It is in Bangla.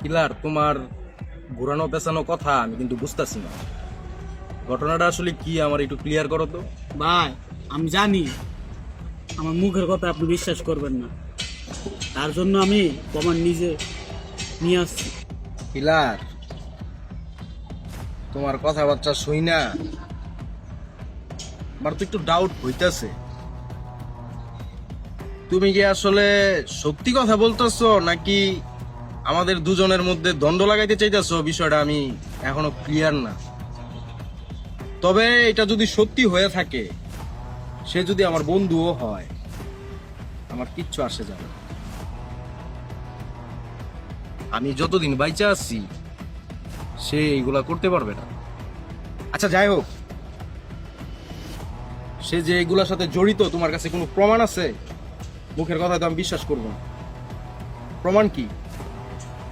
কিলার, তোমার ঘুরানো পেছানো কথা আমি কিন্তু বুঝতেছি না। ঘটনাটা আসলে কি আমার একটু ক্লিয়ার করো তো। ভাই, আমি জানি আমার মুখের কথা আপনি বিশ্বাস করবেন না, তার জন্য আমি প্রমাণ নিজে নিয়ে আসছি। কিলার, তোমার কথাবার্তা শুই না আমার তো একটু ডাউট হইতাছে। তুমি কি আসলে সত্যি কথা বলতেছো নাকি আমাদের দুজনের মধ্যে দ্বন্দ্ব লাগাইতে চাইতেছো? বিষয়টা আমি এখনো ক্লিয়ার না। তবে এটা যদি সত্যি হয়ে থাকে, সে যদি আমার বন্ধুও হয়, আমার কিচ্ছু আসে যাবে না। আমি যতদিন বাইচা আছি সে এইগুলা করতে পারবে না। আচ্ছা যাই হোক, সে যে এগুলার সাথে জড়িত, তোমার কাছে কোনো প্রমাণ আছে? মুখের কথা তো আমি বিশ্বাস করবো না, প্রমাণ কি?